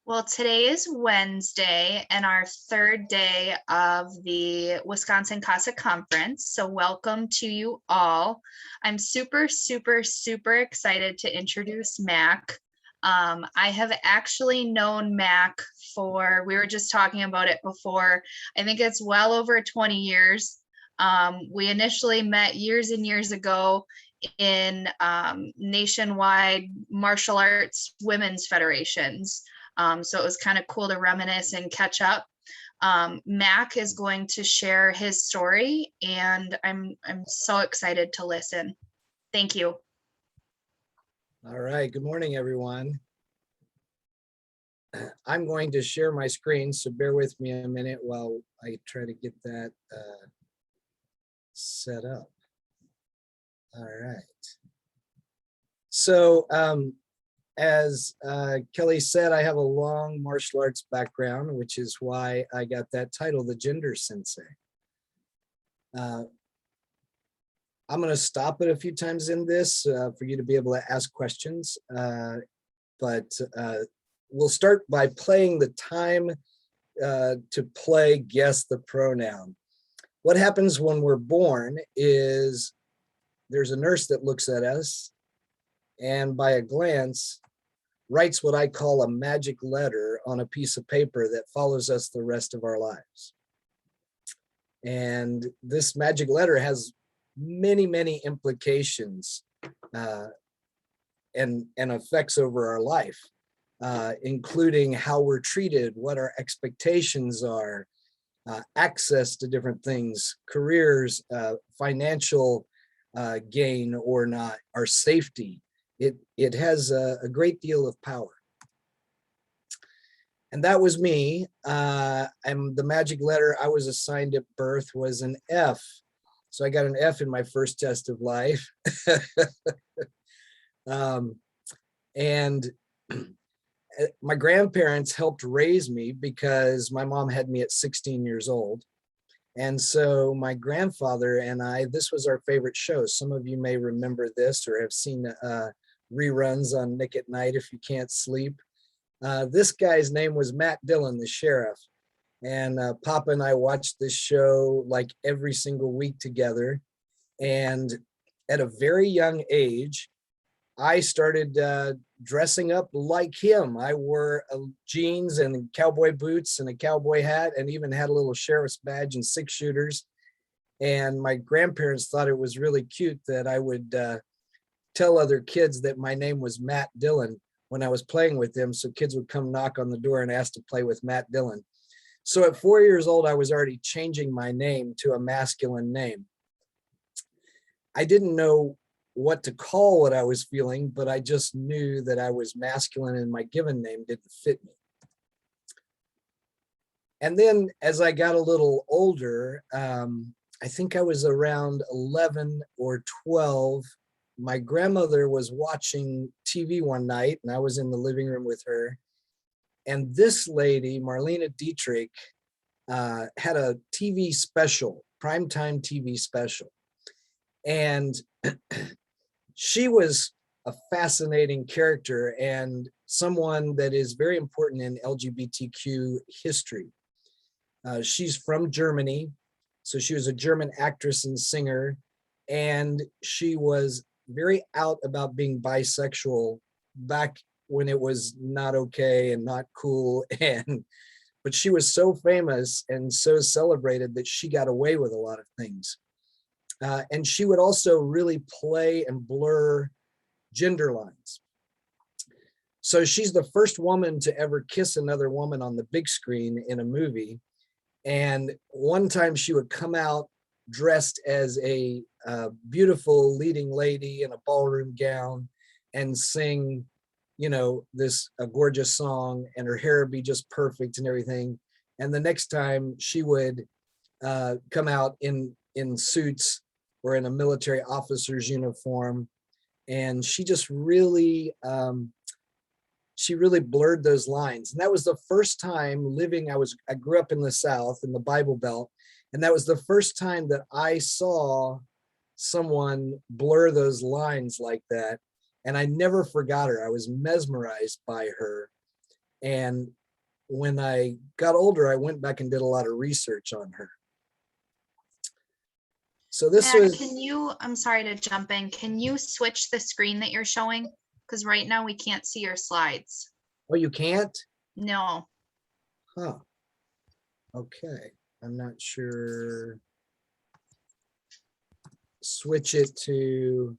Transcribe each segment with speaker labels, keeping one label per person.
Speaker 1: Well, today is Wednesday and our third day of the Wisconsin CASA conference. So welcome to you all. I'm super excited to introduce Mac. I have actually known Mac we were just talking about it before, I think it's well over 20 years. We initially met years and years ago in nationwide martial arts women's federations. So it was kind of cool to reminisce and catch up. Mac is going to share his story, and I'm so excited to listen. Thank you.
Speaker 2: All right, good morning, everyone. I'm going to share my screen, so bear with me a minute while I try to get that set up. All right. So, as Kelly said, I have a long martial arts background, which is why I got that title, the Gender Sensei. I'm going to stop it a few times in this for you to be able to ask questions, but we'll start by playing the time to play Guess the Pronoun. What happens when we're born is there's a nurse that looks at us and by a glance writes what I call a magic letter on a piece of paper that follows us the rest of our lives. And this magic letter has many implications and effects over our life, including how we're treated, what our expectations are, access to different things, careers, financial gain or not, our safety. It has a great deal of power. And that was me. And the magic letter I was assigned at birth was an F. So I got an F in my first test of life. And my grandparents helped raise me because my mom had me at 16 years old. And so my grandfather and I, this was our favorite show. Some of you may remember this or have seen reruns on Nick at Night if you can't sleep. This guy's name was Matt Dillon, the sheriff. And Papa and I watched this show like every single week together. And at a very young age, I started dressing up like him. I wore jeans and cowboy boots and a cowboy hat and even had a little sheriff's badge and 6-shooters. And my grandparents thought it was really cute that I would tell other kids that my name was Matt Dillon when I was playing with them. So kids would come knock on the door and ask to play with Matt Dillon. So at 4 years old, I was already changing my name to a masculine name. I didn't know what to call what I was feeling, but I just knew that I was masculine and my given name didn't fit me. And then as I got a little older, I think I was around 11 or 12, my grandmother was watching TV one night and I was in the living room with her. And this lady, Marlena Dietrich, had a TV special, primetime TV special. And she was a fascinating character and someone that is very important in LGBTQ history. She's from Germany, so she was a German actress and singer, and she was very out about being bisexual back when it was not okay and not cool. But she was so famous and so celebrated that she got away with a lot of things. And she would also really play and blur gender lines. So she's the first woman to ever kiss another woman on the big screen in a movie. And one time she would come out dressed as a beautiful leading lady in a ballroom gown and sing, you know, a gorgeous song, and her hair would be just perfect and everything. And the next time she would come out in suits or in a military officer's uniform. And she just really, she really blurred those lines. And that was the first time living, I grew up in the South in the Bible Belt. And that was the first time that I saw someone blur those lines like that. And I never forgot her. I was mesmerized by her. And when I got older, I went back and did a lot of research on her. So this
Speaker 1: Matt,
Speaker 2: was,
Speaker 1: I'm sorry to jump in. Can you switch the screen that you're showing? Because right now we can't see your slides.
Speaker 2: oh, you can't?
Speaker 1: No.
Speaker 2: Huh. Okay. I'm not sure. Switch it to,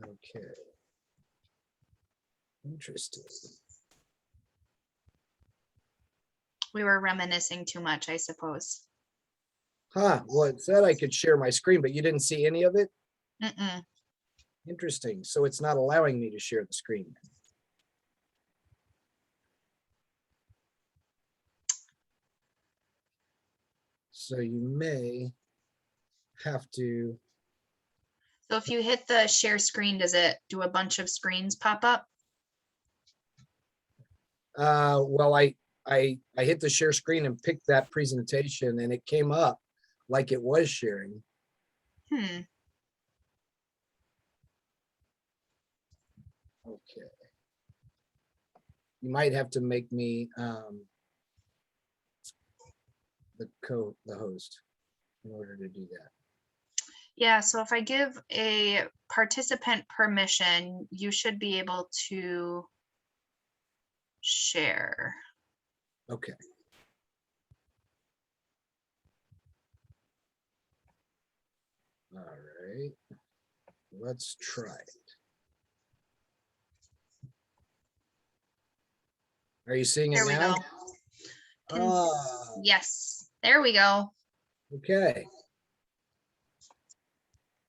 Speaker 2: okay. Interesting.
Speaker 1: We were reminiscing too much, I suppose.
Speaker 2: Huh. Well, it said I could share my screen, but you didn't see any of it?
Speaker 1: Mm-mm.
Speaker 2: Interesting. So it's not allowing me to share the screen. So you may have to.
Speaker 1: So if you hit the share screen, does it do a bunch of screens pop up?
Speaker 2: Well, I hit the share screen and picked that presentation, and it came up like it was sharing.
Speaker 1: Hmm.
Speaker 2: Okay. You might have to make me the host in order to do that.
Speaker 1: Yeah, so if I give a participant permission, you should be able to share.
Speaker 2: Okay. All right. Let's try it. Are you seeing it
Speaker 1: There we
Speaker 2: now?
Speaker 1: go. Yes, there we go.
Speaker 2: Okay.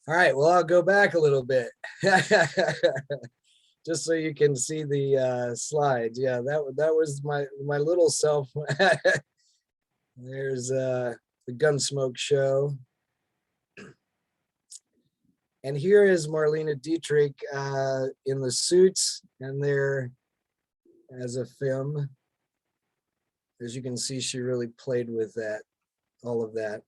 Speaker 2: All right, well, I'll go back a little bit. Just so you can see the slides. Yeah, that was my little self. There's the Gunsmoke show. And here is Marlena Dietrich in the suits and there as a film. As you can see, she really played with that, all of that.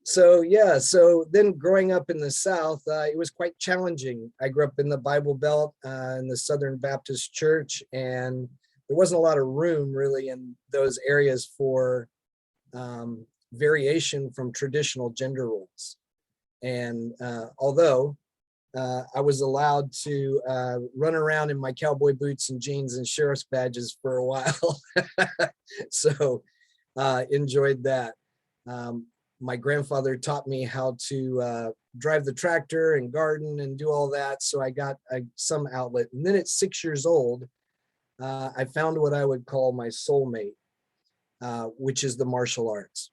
Speaker 2: So yeah, so then growing up in the South, it was quite challenging. I grew up in the Bible Belt in the Southern Baptist Church, and there wasn't a lot of room really in those areas for variation from traditional gender roles. And although I was allowed to run around in my cowboy boots and jeans and sheriff's badges for a while, so enjoyed that. My grandfather taught me how to drive the tractor and garden and do all that. So I got some outlet. And then at 6 years old, I found what I would call my soulmate, which is the martial arts.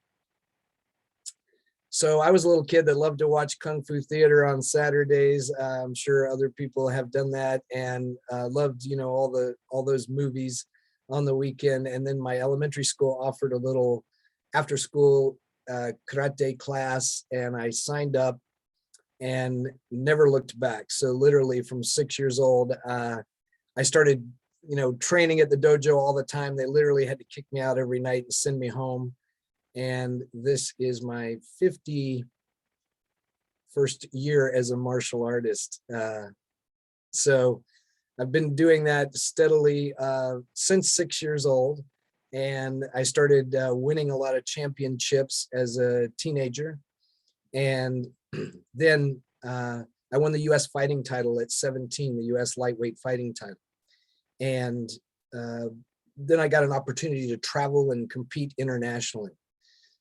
Speaker 2: So I was a little kid that loved to watch Kung Fu theater on Saturdays. I'm sure other people have done that, and loved, you know, all those movies on the weekend. And then my elementary school offered a little after school karate class, and I signed up and never looked back. So literally from 6 years old, I started, you know, training at the dojo all the time. They literally had to kick me out every night and send me home. And this is my 51st year as a martial artist. So I've been doing that steadily since 6 years old. And I started winning a lot of championships as a teenager. And then I won the US fighting title at 17, the US lightweight fighting title. And then I got an opportunity to travel and compete internationally.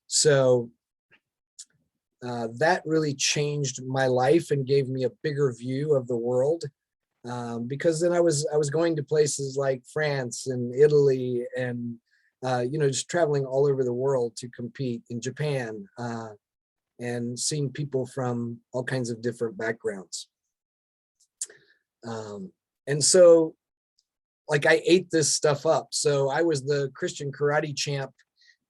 Speaker 2: So that really changed my life and gave me a bigger view of the world. Because then I was going to places like France and Italy and you know, just traveling all over the world to compete in Japan and seeing people from all kinds of different backgrounds. And so, like, I ate this stuff up. So I was the Christian karate champ,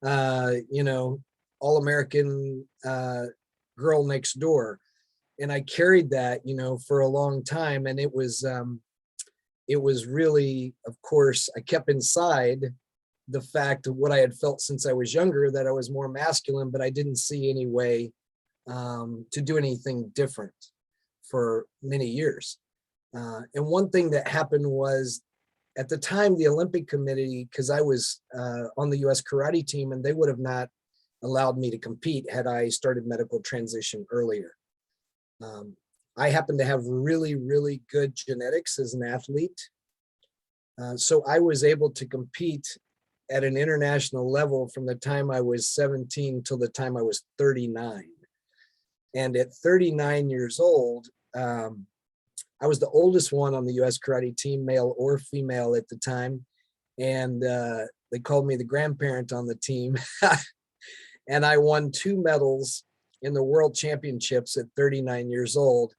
Speaker 2: you know, all-American girl next door. And I carried that, you know, for a long time. And it was really, of course, I kept inside the fact of what I had felt since I was younger, that I was more masculine, but I didn't see any way to do anything different for many years. And one thing that happened was at the time, the Olympic Committee, because I was on the US karate team, and they would have not allowed me to compete had I started medical transition earlier. I happen to have really, really good genetics as an athlete. So I was able to compete at an international level from the time I was 17 till the time I was 39. And at 39 years old, I was the oldest one on the US karate team, male or female at the time. And they called me the grandparent on the team. And I won 2 medals in the world championships at 39 years old.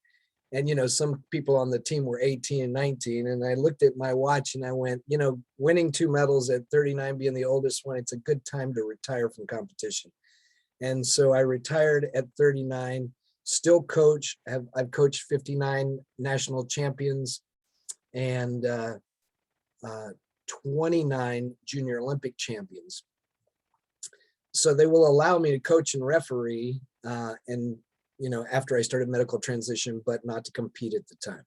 Speaker 2: And, you know, some people on the team were 18 and 19. And I looked at my watch and I went, you know, winning 2 medals at 39, being the oldest one, it's a good time to retire from competition. And so I retired at 39, still coach. I've coached 59 national champions and 29 junior Olympic champions. So they will allow me to coach and referee and, you know, after I started medical transition, but not to compete at the time.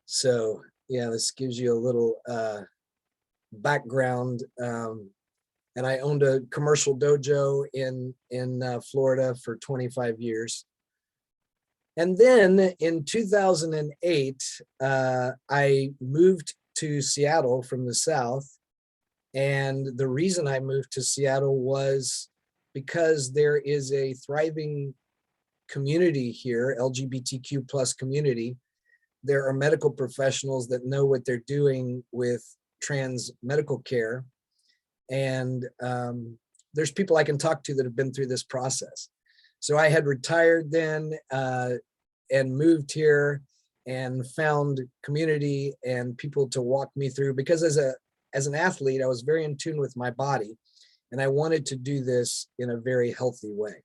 Speaker 2: So yeah, this gives you a little background. And I owned a commercial dojo in Florida for 25 years. And then in 2008, I moved to Seattle from the South. And the reason I moved to Seattle was because there is a thriving community here, LGBTQ plus community. There are medical professionals that know what they're doing with trans medical care. And there's people I can talk to that have been through this process. So I had retired then and moved here and found community and people to walk me through, because as an athlete, I was very in tune with my body, and I wanted to do this in a very healthy way.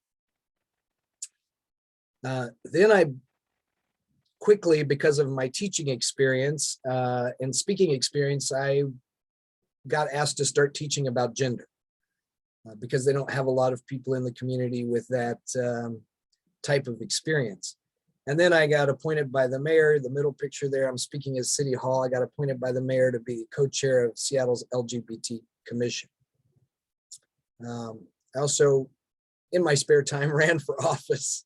Speaker 2: Then I quickly, because of my teaching experience and speaking experience, I got asked to start teaching about gender because they don't have a lot of people in the community with that type of experience. And then I got appointed by the mayor, the middle picture there, I'm speaking at City Hall. I got appointed by the mayor to be co-chair of Seattle's LGBT Commission. I also, in my spare time, ran for office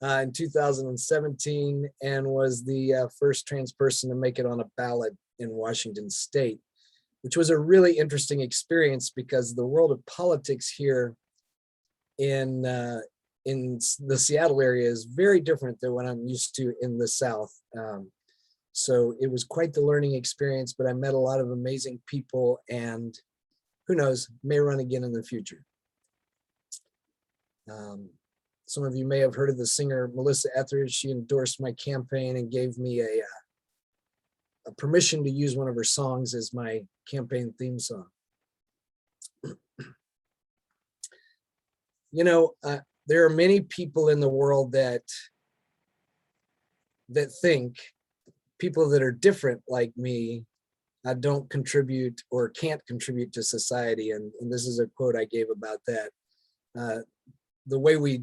Speaker 2: in 2017 and was the first trans person to make it on a ballot in Washington State, which was a really interesting experience because the world of politics here in the Seattle area is very different than what I'm used to in the South. So it was quite the learning experience, but I met a lot of amazing people, and who knows, may run again in the future. Some of you may have heard of the singer Melissa Etheridge. She endorsed my campaign and gave me a permission to use one of her songs as my campaign theme song. You know, there are many people in the world that think people that are different like me don't contribute or can't contribute to society. And this is a quote I gave about that. The way we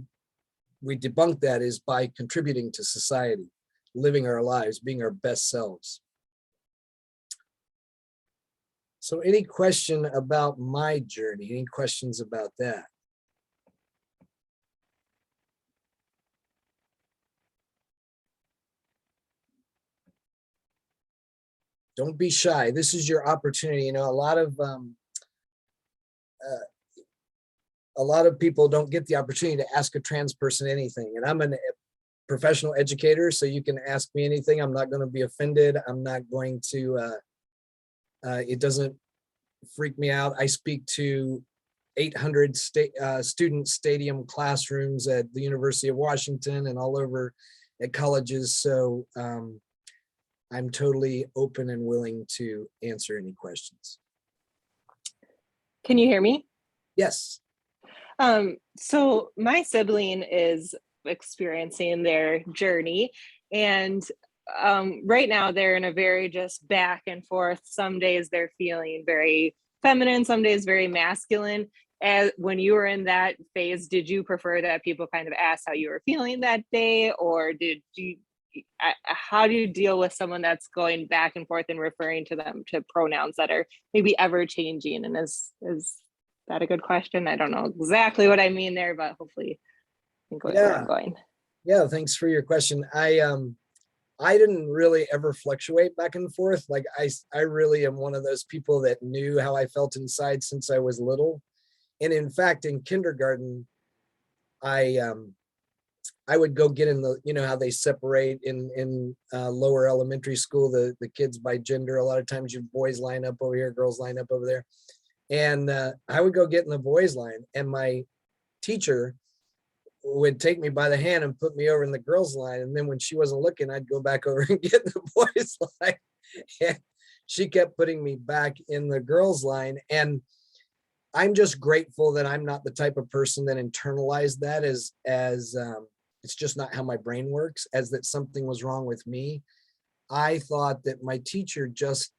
Speaker 2: debunk that is by contributing to society, living our lives, being our best selves. So any question about my journey? Any questions about that? Don't be shy. This is your opportunity. You know, a lot of people don't get the opportunity to ask a trans person anything. And I'm a professional educator, so you can ask me anything. I'm not going to be offended. I'm not going to, it doesn't freak me out. I speak to 800 student stadium classrooms at the University of Washington and all over at colleges. So I'm totally open and willing to answer any questions.
Speaker 3: Can you hear me?
Speaker 2: Yes.
Speaker 3: So my sibling is experiencing their journey, and right now they're in a very just back and forth. Some days they're feeling very feminine, some days very masculine. As when you were in that phase, did you prefer that people kind of ask how you were feeling that day, or did you how do you deal with someone that's going back and forth and referring to them to pronouns that are maybe ever changing? And is that a good question? I don't know exactly what I mean there, but hopefully I think where I'm going.
Speaker 2: Yeah, thanks for your question. I didn't really ever fluctuate back and forth. Like I really am one of those people that knew how I felt inside since I was little. And in fact, in kindergarten, I would go get in the, you know, how they separate in lower elementary school, the kids by gender. A lot of times you boys line up over here, girls line up over there. And I would go get in the boys line, and my teacher would take me by the hand and put me over in the girls line. And then when she wasn't looking, I'd go back over and get in the boys line. And she kept putting me back in the girls line. And I'm just grateful that I'm not the type of person that internalized that as it's just not how my brain works, as that something was wrong with me. I thought that my teacher just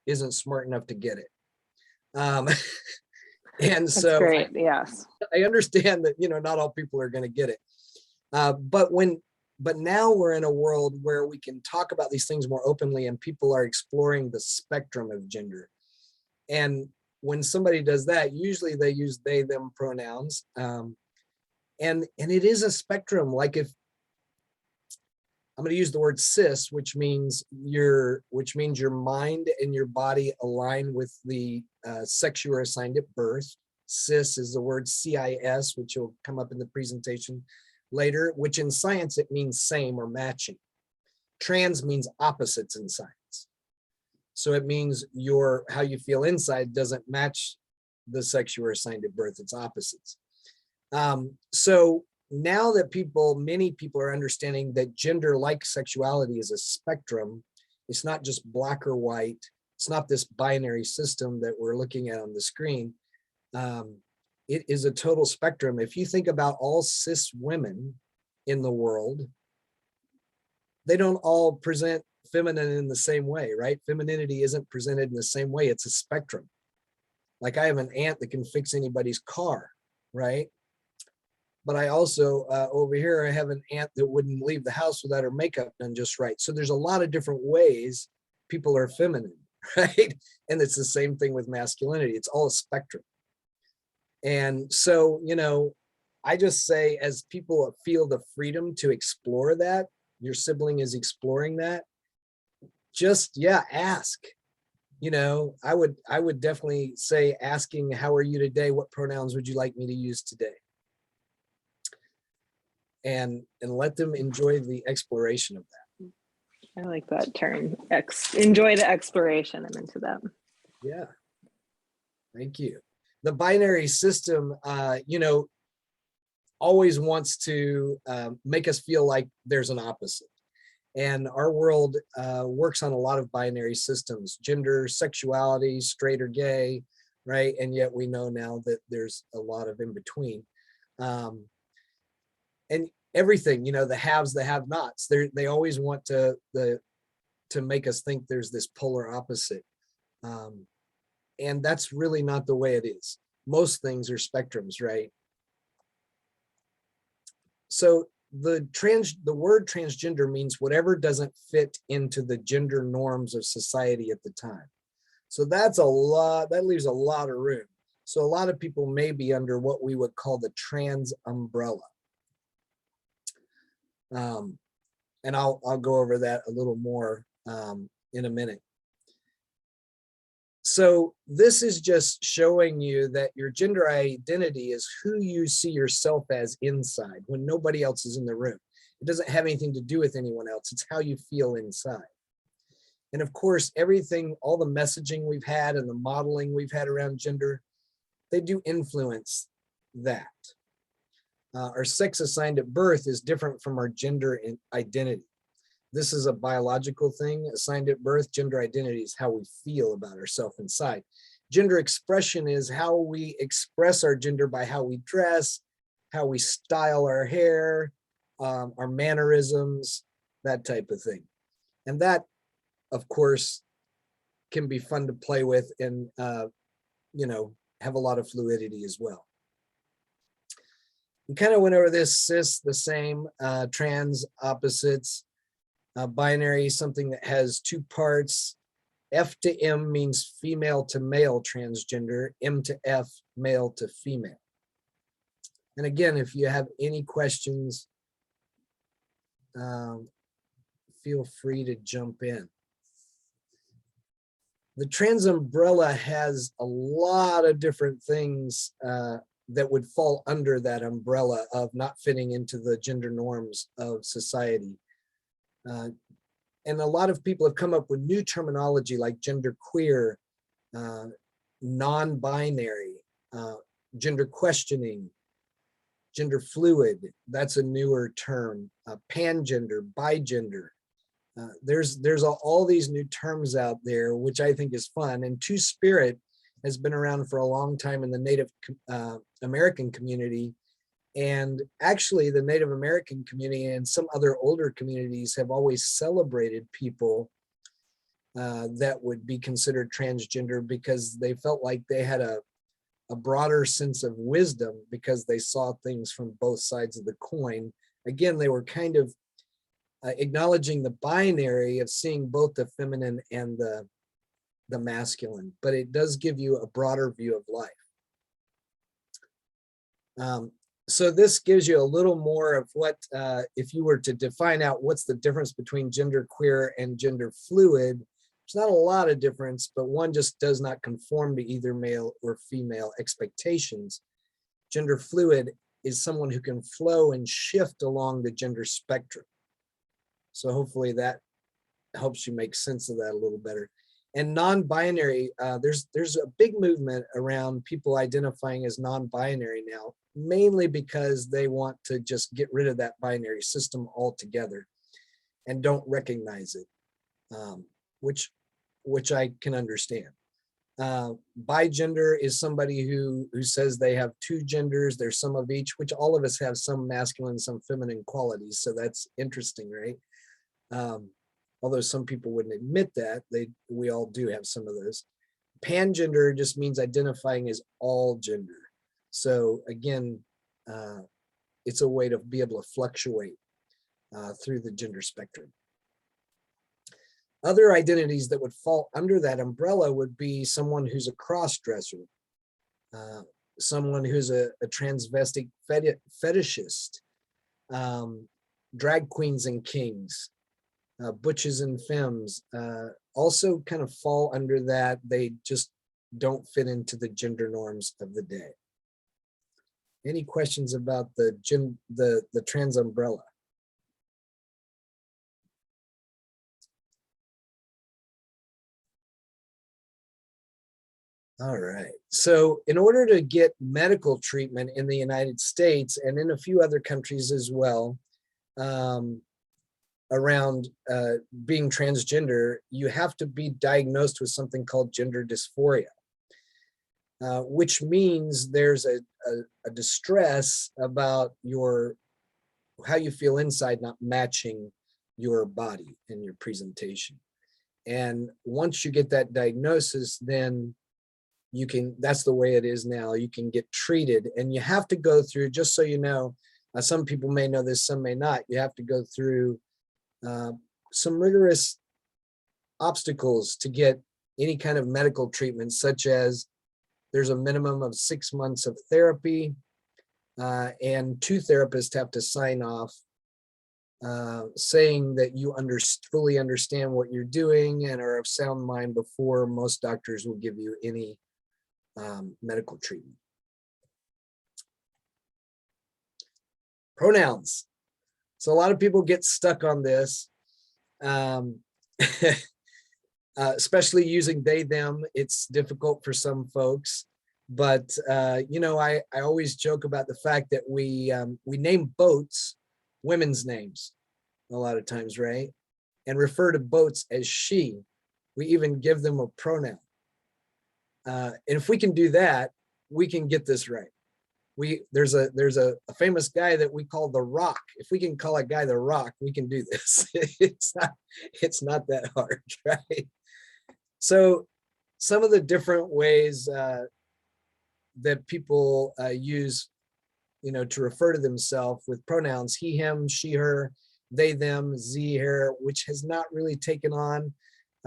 Speaker 2: isn't smart enough to get it. And
Speaker 3: That's
Speaker 2: so
Speaker 3: great. Yes.
Speaker 2: I understand that, you know, not all people are going to get it. But now we're in a world where we can talk about these things more openly, and people are exploring the spectrum of gender. And when somebody does that, usually they use they, them pronouns. And it is a spectrum. Like, if I'm going to use the word cis, which means your mind and your body align with the sex you were assigned at birth. Cis is the word CIS, which will come up in the presentation later, which in science it means same or matching. Trans means opposites in science. So it means how you feel inside doesn't match the sex you were assigned at birth, it's opposites. So now that many people are understanding that gender, like sexuality, is a spectrum, it's not just black or white, it's not this binary system that we're looking at on the screen. It is a total spectrum. If you think about all cis women in the world, they don't all present feminine in the same way, right? Femininity isn't presented in the same way. It's a spectrum. Like, I have an aunt that can fix anybody's car, right? But I also, over here, I have an aunt that wouldn't leave the house without her makeup done just right. So there's a lot of different ways people are feminine, right? And it's the same thing with masculinity. It's all a spectrum. And so, you know, I just say, as people feel the freedom to explore that, your sibling is exploring that, just, ask. You know, I would definitely say asking, how are you today? What pronouns would you like me to use today? And let them enjoy the exploration of that.
Speaker 3: I like that term. Enjoy the exploration. I'm into that.
Speaker 2: Yeah. Thank you. The binary system, you know, always wants to make us feel like there's an opposite. And our world works on a lot of binary systems: gender, sexuality, straight or gay, right? And yet we know now that there's a lot of in between. And everything, you know, the haves, the have-nots, they always want to make us think there's this polar opposite. And that's really not the way it is. Most things are spectrums, right? So the word transgender means whatever doesn't fit into the gender norms of society at the time. So that's that leaves a lot of room. So a lot of people may be under what we would call the trans umbrella. And I'll go over that a little more in a minute. So this is just showing you that your gender identity is who you see yourself as inside when nobody else is in the room. It doesn't have anything to do with anyone else. It's how you feel inside. And of course, everything, all the messaging we've had and the modeling we've had around gender, they do influence that. Our sex assigned at birth is different from our gender identity. This is a biological thing assigned at birth. Gender identity is how we feel about ourselves inside. Gender expression is how we express our gender by how we dress, how we style our hair, our mannerisms, that type of thing. And that, of course, can be fun to play with and, you know, have a lot of fluidity as well. We kind of went over this: cis, the same, trans, opposites. Binary, something that has two parts. F to M means female to male transgender, M to F, male to female. And again, if you have any questions, feel free to jump in. The trans umbrella has a lot of different things that would fall under that umbrella of not fitting into the gender norms of society. And a lot of people have come up with new terminology like gender queer, non-binary, gender questioning, gender fluid. That's a newer term. Pangender, bigender. There's all these new terms out there, which I think is fun. And Two-Spirit has been around for a long time in the Native American community. And actually the Native American community and some other older communities have always celebrated people that would be considered transgender because they felt like they had a broader sense of wisdom because they saw things from both sides of the coin. Again, they were kind of acknowledging the binary of seeing both the feminine and the masculine, but it does give you a broader view of life. So this gives you a little more of what, if you were to define out what's the difference between gender queer and gender fluid, there's not a lot of difference, but one just does not conform to either male or female expectations. Gender fluid is someone who can flow and shift along the gender spectrum. So hopefully that helps you make sense of that a little better. And non-binary, there's a big movement around people identifying as non-binary now, mainly because they want to just get rid of that binary system altogether and don't recognize it, which I can understand. Bigender is somebody who says they have two genders, there's some of each, which all of us have some masculine, some feminine qualities. So that's interesting, right? Although some people wouldn't admit that, we all do have some of those. Pangender just means identifying as all gender. So again, it's a way to be able to fluctuate through the gender spectrum. Other identities that would fall under that umbrella would be someone who's a cross-dresser, someone who's a transvestic fetishist, drag queens and kings, butches and femmes, also kind of fall under that. They just don't fit into the gender norms of the day. Any questions about the trans umbrella? All right, so in order to get medical treatment in the United States and in a few other countries as well, around being transgender, you have to be diagnosed with something called gender dysphoria, which means there's a distress about how you feel inside not matching your body and your presentation. And once you get that diagnosis, then that's the way it is now, you can get treated. And you have to go through, just so you know, some people may know this, some may not, you have to go through some rigorous obstacles to get any kind of medical treatment, such as there's a minimum of 6 months of therapy, and 2 therapists have to sign off saying that you fully understand what you're doing and are of sound mind before most doctors will give you any medical treatment. Pronouns. So a lot of people get stuck on this, especially using they, them. It's difficult for some folks, but you know, I always joke about the fact that we name boats women's names a lot of times, right? And refer to boats as she. We even give them a pronoun. And if we can do that, we can get this right. There's a famous guy that we call the Rock. If we can call a guy the Rock, we can do this. It's not that hard, right? So some of the different ways that people use, you know, to refer to themselves with pronouns: he, him, she, her. they, them, Z, her, which has not really taken on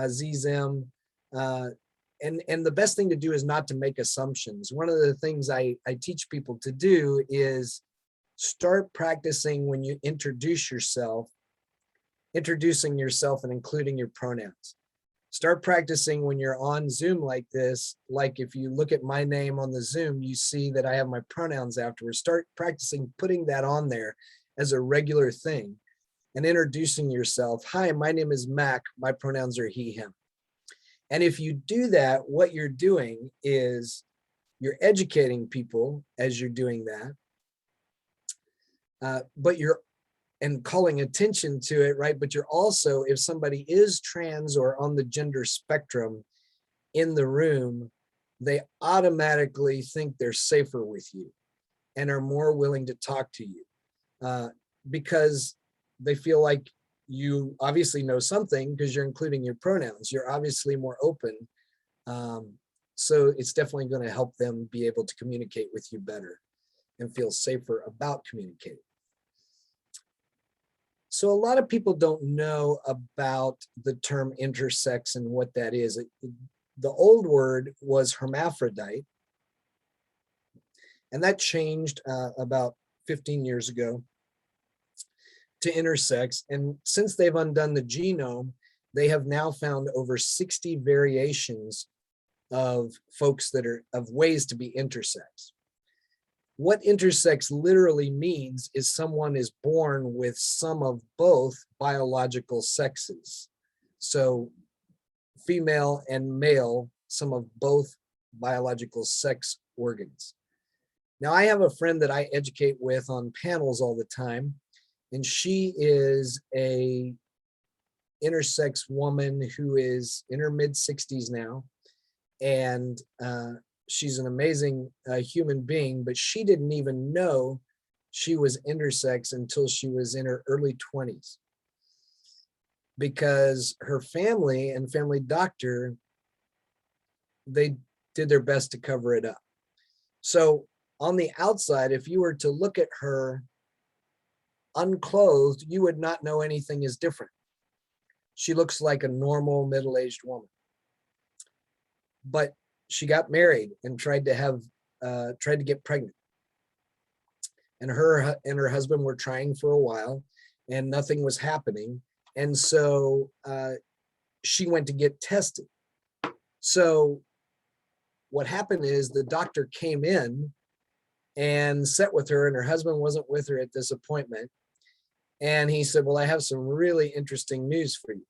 Speaker 2: Z, them. And the best thing to do is not to make assumptions. One of the things I teach people to do is start practicing when you introducing yourself and including your pronouns. Start practicing when you're on Zoom like this. Like if you look at my name on the Zoom, you see that I have my pronouns afterwards. Start practicing putting that on there as a regular thing and introducing yourself. Hi, my name is Mac. My pronouns are he, him. And if you do that, what you're doing is you're educating people as you're doing that, and calling attention to it, right? But you're also, if somebody is trans or on the gender spectrum in the room, they automatically think they're safer with you and are more willing to talk to you because they feel like you obviously know something because you're including your pronouns. You're obviously more open. So it's definitely going to help them be able to communicate with you better and feel safer about communicating. So a lot of people don't know about the term intersex and what that is. The old word was hermaphrodite, and that changed about 15 years ago to intersex. And since they've undone the genome, they have now found over 60 variations of folks that are of ways to be intersex. What intersex literally means is someone is born with some of both biological sexes. So female and male, some of both biological sex organs. Now I have a friend that I educate with on panels all the time, and she is a intersex woman who is in her mid-60s now, and she's an amazing human being, but she didn't even know she was intersex until she was in her early 20s, because her family and family doctor, they did their best to cover it up. So on the outside, if you were to look at her unclothed, you would not know anything is different. She looks like a normal middle-aged woman. But she got married and tried to get pregnant. And her and her husband were trying for a while and nothing was happening. And so she went to get tested. So what happened is the doctor came in and sat with her, and her husband wasn't with her at this appointment. And he said, well, I have some really interesting news for you.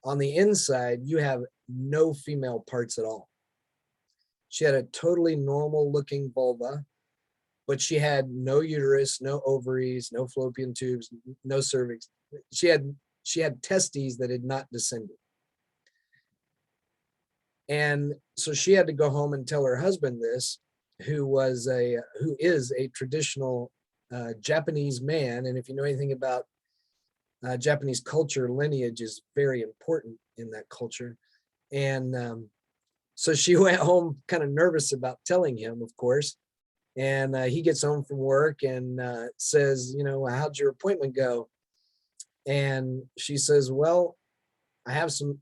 Speaker 2: On the inside, you have no female parts at all. She had a totally normal looking vulva, but she had no uterus, no ovaries, no fallopian tubes, no cervix. She had testes that had not descended. And so she had to go home and tell her husband this, who is a traditional Japanese man. And if you know anything about Japanese culture, lineage is very important in that culture. And so she went home kind of nervous about telling him, of course. And he gets home from work and says, you know, how'd your appointment go? And she says, well, I have some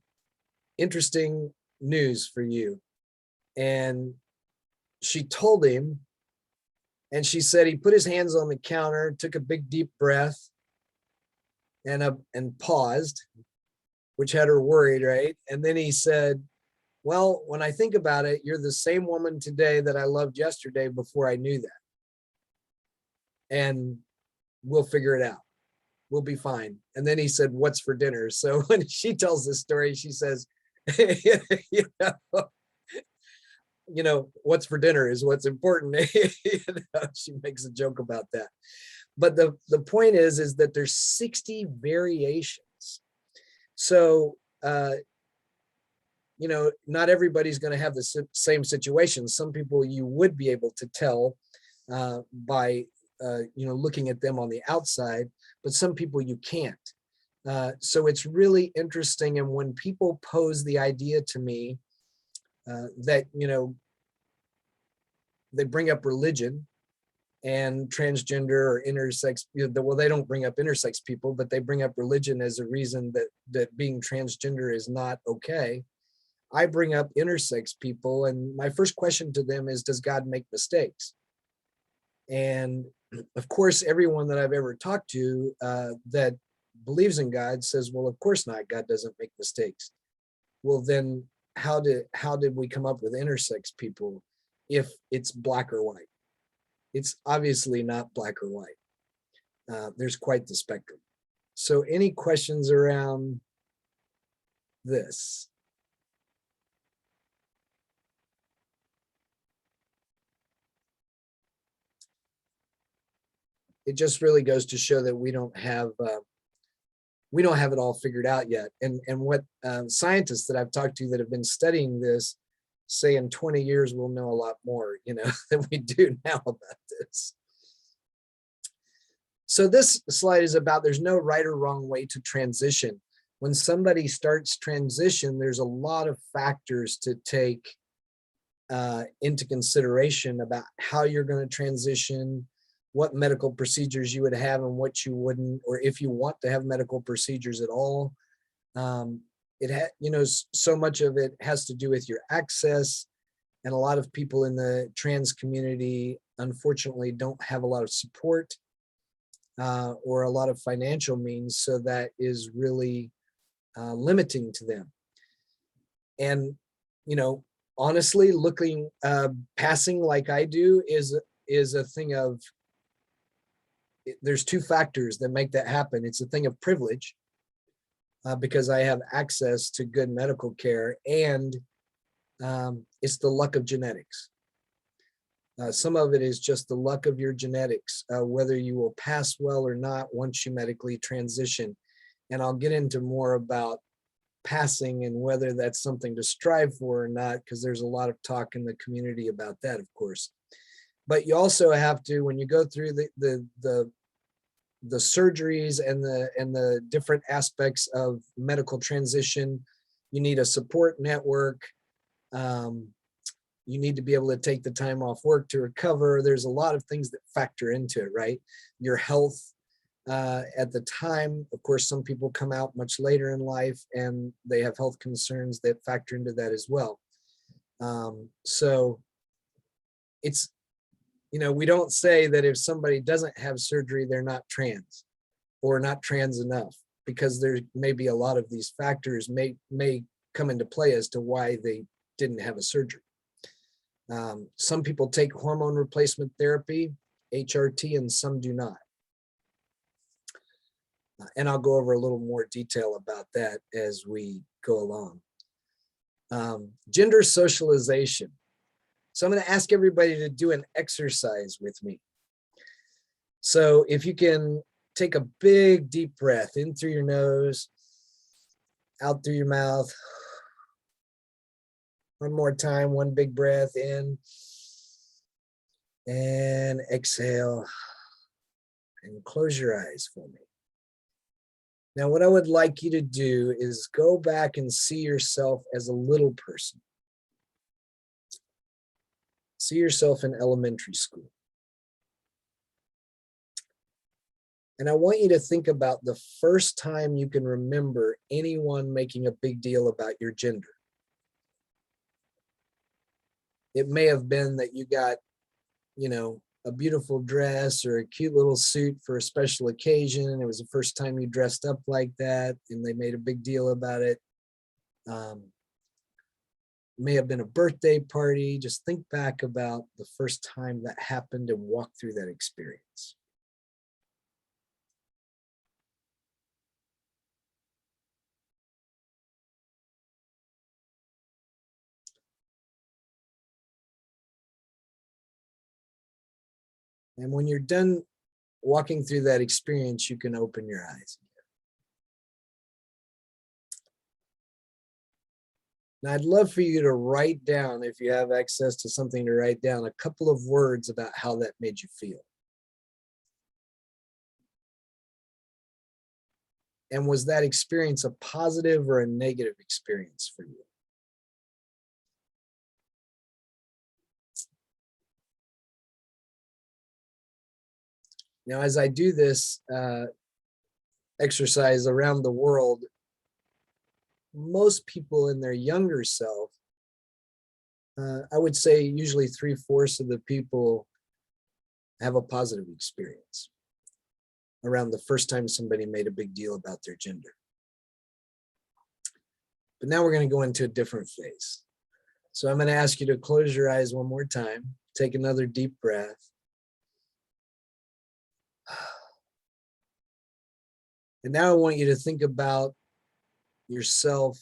Speaker 2: interesting news for you. And she told him, and she said he put his hands on the counter, took a big deep breath, and paused, which had her worried, right? And then he said, well, when I think about it, you're the same woman today that I loved yesterday before I knew that. And we'll figure it out. We'll be fine. And then he said, what's for dinner? So when she tells this story, she says, you know, what's for dinner is what's important. She makes a joke about that. But the point is that there's 60 variations. So, you know, not everybody's going to have the same situation. Some people you would be able to tell by, you know, looking at them on the outside, but some people you can't. So it's really interesting. And when people pose the idea to me that, you know, they bring up religion and transgender or intersex, well, they don't bring up intersex people, but they bring up religion as a reason that being transgender is not okay. I bring up intersex people, and my first question to them is, does God make mistakes? And of course, everyone that I've ever talked to that believes in God says, well, of course not, God doesn't make mistakes. Well, then how did we come up with intersex people if it's black or white? It's obviously not black or white. There's quite the spectrum. So any questions around this? It just really goes to show that we don't have it all figured out yet. And what scientists that I've talked to that have been studying this say in 20 years we'll know a lot more, than we do now about this. So this slide is about there's no right or wrong way to transition. When somebody starts transition, there's a lot of factors to take into consideration about how you're going to transition, what medical procedures you would have and what you wouldn't, or if you want to have medical procedures at all. So much of it has to do with your access, and a lot of people in the trans community unfortunately don't have a lot of support or a lot of financial means, so that is really limiting to them. And honestly, passing like I do is a thing of, there's two factors that make that happen. It's a thing of privilege because I have access to good medical care, and it's the luck of genetics. Some of it is just the luck of your genetics, whether you will pass well or not once you medically transition. And I'll get into more about passing and whether that's something to strive for or not, because there's a lot of talk in the community about that, of course. But you also have to, when you go through the surgeries and the different aspects of medical transition, you need a support network. You need to be able to take the time off work to recover. There's a lot of things that factor into it, right? Your health at the time. Of course, some people come out much later in life and they have health concerns that factor into that as well. So it's, we don't say that if somebody doesn't have surgery, they're not trans or not trans enough, because there may be a lot of these factors may come into play as to why they didn't have a surgery. Some people take hormone replacement therapy, HRT, and some do not. And I'll go over a little more detail about that as we go along. Gender socialization. So I'm going to ask everybody to do an exercise with me. So if you can take a big deep breath in through your nose, out through your mouth. One more time, one big breath in and exhale, and close your eyes for me. Now, what I would like you to do is go back and see yourself as a little person. See yourself in elementary school. And I want you to think about the first time you can remember anyone making a big deal about your gender. It may have been that you got, a beautiful dress or a cute little suit for a special occasion. It was the first time you dressed up like that and they made a big deal about it. May have been a birthday party. Just think back about the first time that happened and walk through that experience. And when you're done walking through that experience, you can open your eyes. Now, I'd love for you to write down, if you have access to something to write down, a couple of words about how that made you feel. And was that experience a positive or a negative experience for you? Now, as I do this exercise around the world, most people in their younger self, I would say usually 3/4 of the people have a positive experience around the first time somebody made a big deal about their gender. But now we're going to go into a different phase. So I'm going to ask you to close your eyes one more time. Take another deep breath. And now I want you to think about yourself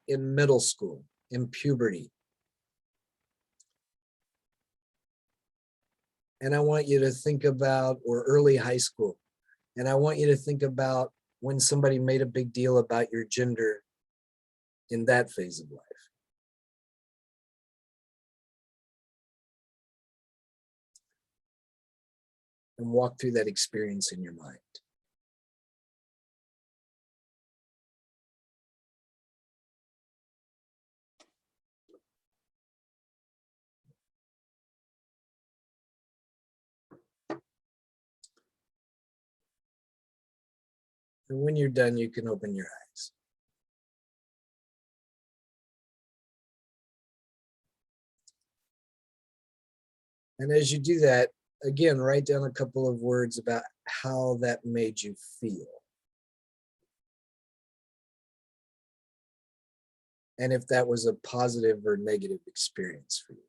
Speaker 2: in middle school, in puberty. And I want you to think about, or early high school. And I want you to think about when somebody made a big deal about your gender in that phase of life. And walk through that experience in your mind. And when you're done, you can open your eyes. And as you do that, again, write down a couple of words about how that made you feel. And if that was a positive or negative experience for you.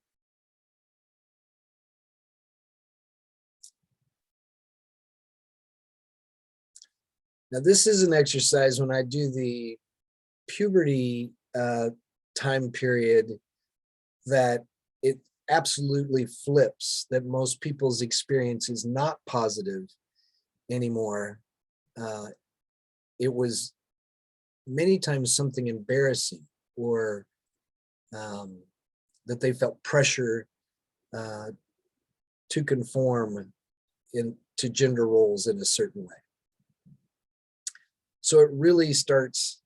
Speaker 2: Now, this is an exercise when I do the puberty time period that it absolutely flips, that most people's experience is not positive anymore. It was many times something embarrassing, or that they felt pressure to conform to gender roles in a certain way. So it really starts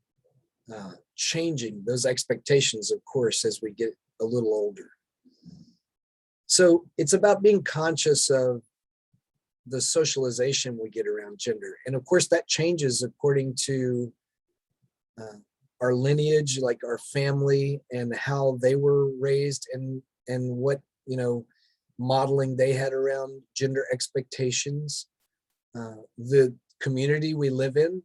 Speaker 2: changing those expectations, of course, as we get a little older. So it's about being conscious of the socialization we get around gender. And of course, that changes according to our lineage, like our family and how they were raised, and what, modeling they had around gender expectations. The community we live in,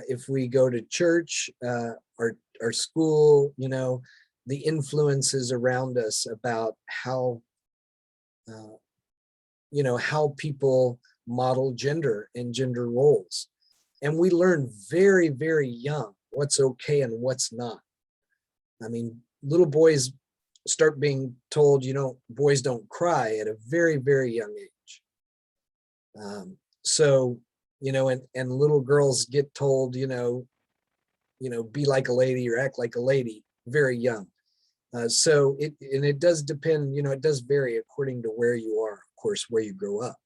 Speaker 2: if we go to church, our school, the influences around us about how, how people model gender and gender roles. And we learn very, very young what's okay and what's not. I mean, little boys start being told, boys don't cry at a very, very young age. So, and little girls get told, be like a lady or act like a lady very young. So it does depend, it does vary according to where you are, of course, where you grow up.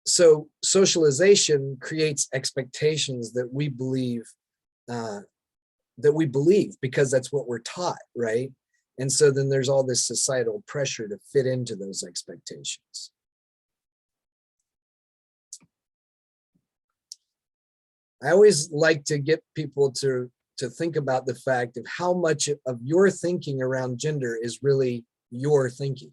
Speaker 2: So socialization creates expectations that we believe, because that's what we're taught, right? And so then there's all this societal pressure to fit into those expectations. I always like to get people to think about the fact of how much of your thinking around gender is really your thinking.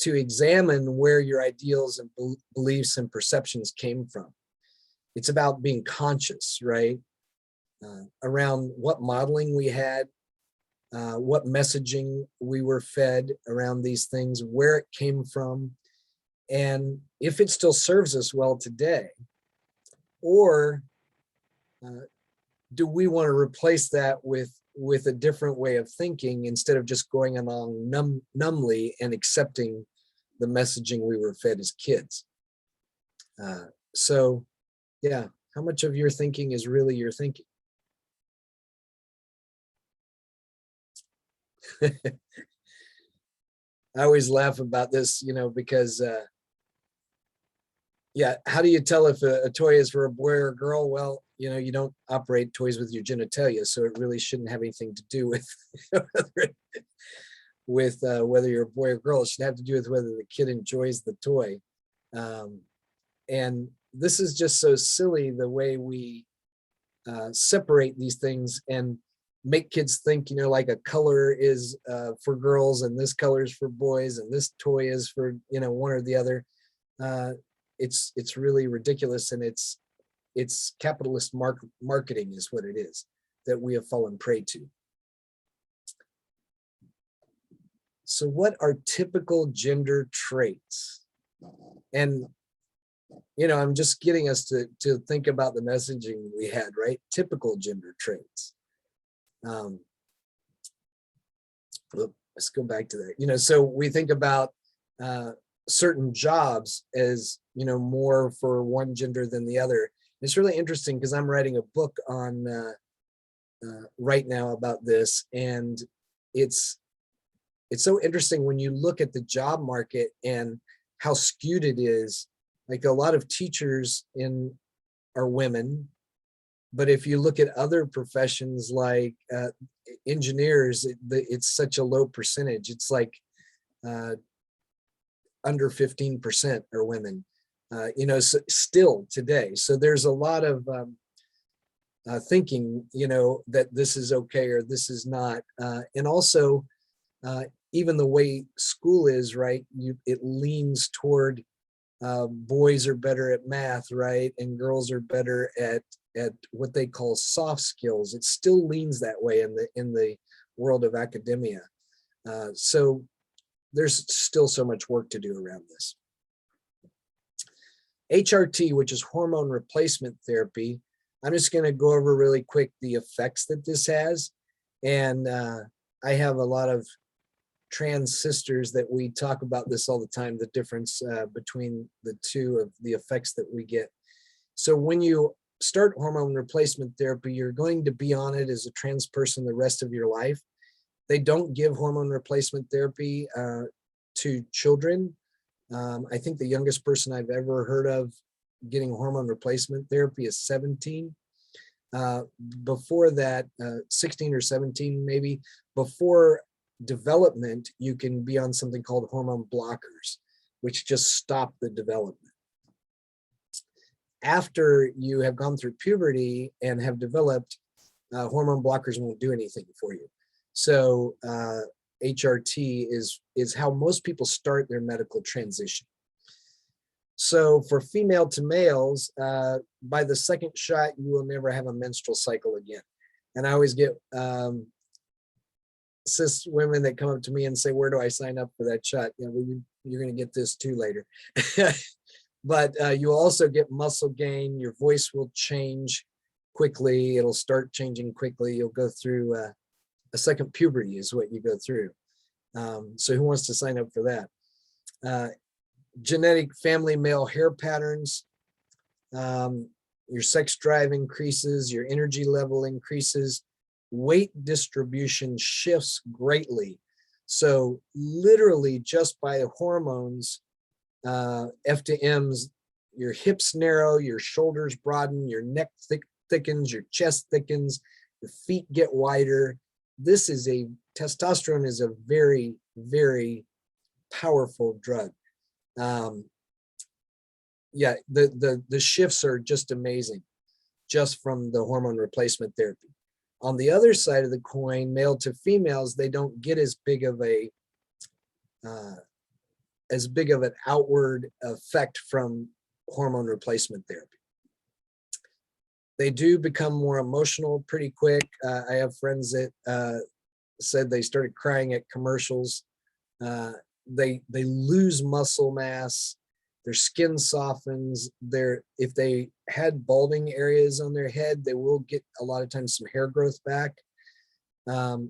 Speaker 2: To examine where your ideals and beliefs and perceptions came from. It's about being conscious, right? Around what modeling we had, what messaging we were fed around these things, where it came from, and if it still serves us well today, or do we want to replace that with a different way of thinking instead of just going along numbly and accepting the messaging we were fed as kids. So yeah, how much of your thinking is really your thinking? I always laugh about this, because yeah, how do you tell if a toy is for a boy or a girl? Well, you don't operate toys with your genitalia, so it really shouldn't have anything to do with with whether you're a boy or girl. It should have to do with whether the kid enjoys the toy. And this is just so silly, the way we separate these things and make kids think, like a color is for girls and this color is for boys and this toy is for, one or the other. It's really ridiculous, and it's capitalist marketing is what it is that we have fallen prey to. So what are typical gender traits? And, I'm just getting us to think about the messaging we had, right? Typical gender traits. Let's go back to that. So we think about certain jobs as, more for one gender than the other. It's really interesting because I'm writing a book on right now about this, and it's so interesting when you look at the job market and how skewed it is. Like, a lot of teachers are women, but if you look at other professions like engineers, it's such a low percentage. It's like under 15% are women, so still today. So there's a lot of thinking, that this is okay or this is not. And also, even the way school is, right, it leans toward boys are better at math, right, and girls are better at what they call soft skills. It still leans that way in the world of academia. So there's still so much work to do around this. HRT, which is hormone replacement therapy. I'm just going to go over really quick the effects that this has. And I have a lot of trans sisters that we talk about this all the time, the difference between the two of the effects that we get. So when you start hormone replacement therapy, you're going to be on it as a trans person the rest of your life. They don't give hormone replacement therapy to children. I think the youngest person I've ever heard of getting hormone replacement therapy is 17. Before that, 16 or 17 maybe, before development, you can be on something called hormone blockers, which just stop the development. After you have gone through puberty and have developed, hormone blockers won't do anything for you. So HRT is how most people start their medical transition. So for female to males, by the second shot, you will never have a menstrual cycle again. And I always get cis women that come up to me and say, where do I sign up for that shot? You're going to get this too later. But you'll also get muscle gain. Your voice will change quickly. It'll start changing quickly. You'll go through a second puberty is what you go through. So who wants to sign up for that? Genetic family male hair patterns. Your sex drive increases. Your energy level increases. Weight distribution shifts greatly. So literally just by hormones, FTMs, your hips narrow, your shoulders broaden, your neck thickens, your chest thickens, your feet get wider. Testosterone is a very, very powerful drug. Yeah, the shifts are just amazing just from the hormone replacement therapy. On the other side of the coin, male to females, they don't get as big of an outward effect from hormone replacement therapy. They do become more emotional pretty quick. I have friends that said they started crying at commercials. They lose muscle mass. Their skin softens. If they had balding areas on their head, they will get a lot of times some hair growth back.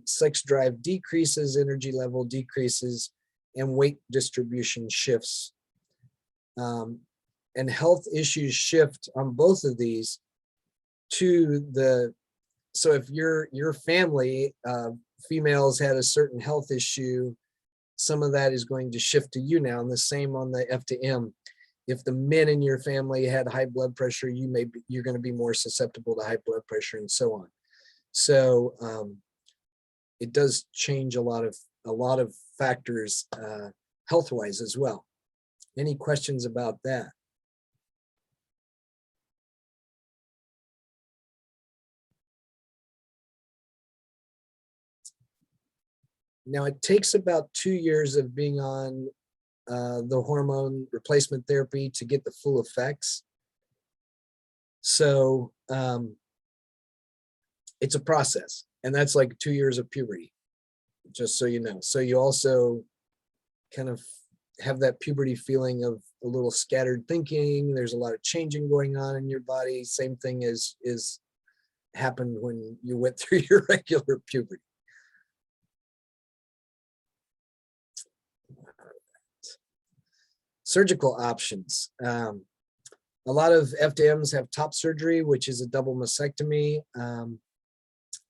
Speaker 2: Sex drive decreases, energy level decreases, and weight distribution shifts. And health issues shift on both of these so if your family, females had a certain health issue, some of that is going to shift to you now, and the same on the F to M. If the men in your family had high blood pressure, you're going to be more susceptible to high blood pressure and so on. So it does change a lot of a lot of factors health-wise as well. Any questions about that? Now, it takes about 2 years of being on the hormone replacement therapy to get the full effects. So it's a process, and that's like 2 years of puberty, just so you know. So you also kind of have that puberty feeling of a little scattered thinking. There's a lot of changing going on in your body. Same thing as happened when you went through your regular puberty. Surgical options. A lot of FDMs have top surgery, which is a double mastectomy,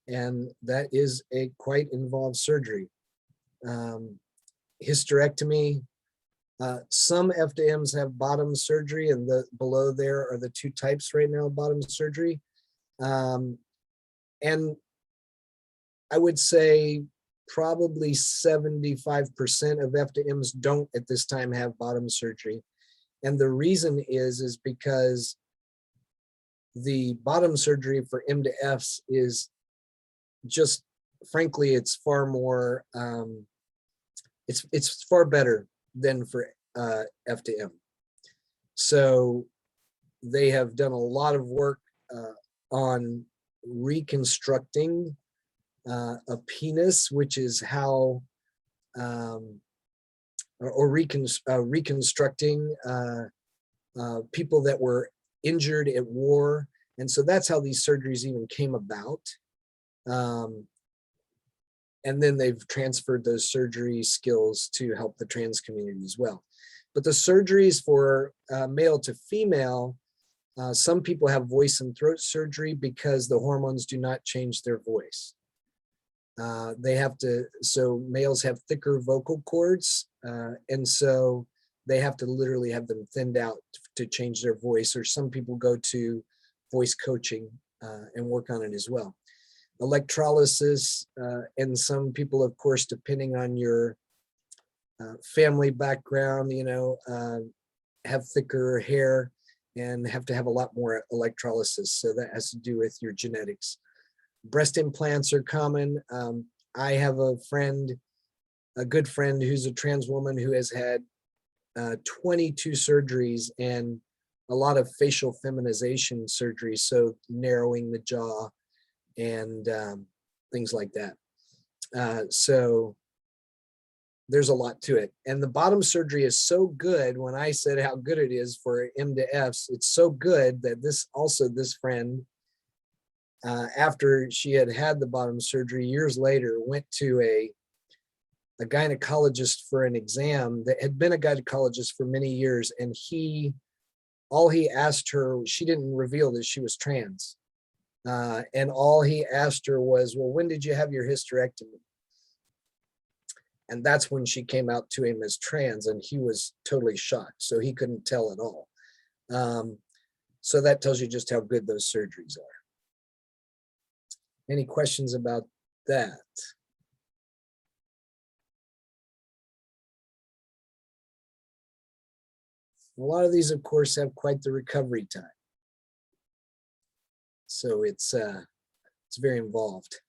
Speaker 2: and that is a quite involved surgery. Hysterectomy. Some FDMs have bottom surgery, and the below there are the 2 types right now of bottom surgery. And I would say probably 75% of FDMs don't at this time have bottom surgery. And the reason is because the bottom surgery for M to Fs is just, frankly, it's far more, it's far better than for F to M. So they have done a lot of work on reconstructing a penis, which is how, reconstructing people that were injured at war. And so that's how these surgeries even came about. And then they've transferred those surgery skills to help the trans community as well. But the surgeries for male to female, some people have voice and throat surgery because the hormones do not change their voice. They have to, so males have thicker vocal cords, and so they have to literally have them thinned out to change their voice, or some people go to voice coaching and work on it as well. Electrolysis, and some people, of course, depending on your family background, you know, have thicker hair and have to have a lot more electrolysis. So that has to do with your genetics. Breast implants are common. I have a friend, a good friend who's a trans woman who has had 22 surgeries and a lot of facial feminization surgery, so narrowing the jaw and things like that. So there's a lot to it. And the bottom surgery is so good. When I said how good it is for M to Fs, it's so good that this friend, after she had had the bottom surgery years later, went to a gynecologist for an exam that had been a gynecologist for many years. And all he asked her, she didn't reveal that she was trans. And all he asked her was, well, when did you have your hysterectomy? And that's when she came out to him as trans, and he was totally shocked. So he couldn't tell at all. So that tells you just how good those surgeries are. Any questions about that? A lot of these, of course, have quite the recovery time. So it's very involved.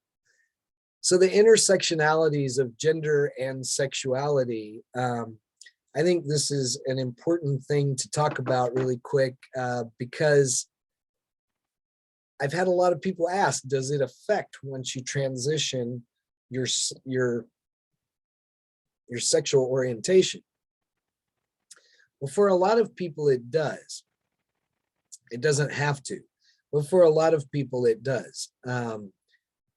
Speaker 2: So the intersectionalities of gender and sexuality, I think this is an important thing to talk about really quick, because I've had a lot of people ask, does it affect once you transition your sexual orientation? Well, for a lot of people, it does. It doesn't have to, but for a lot of people, it does.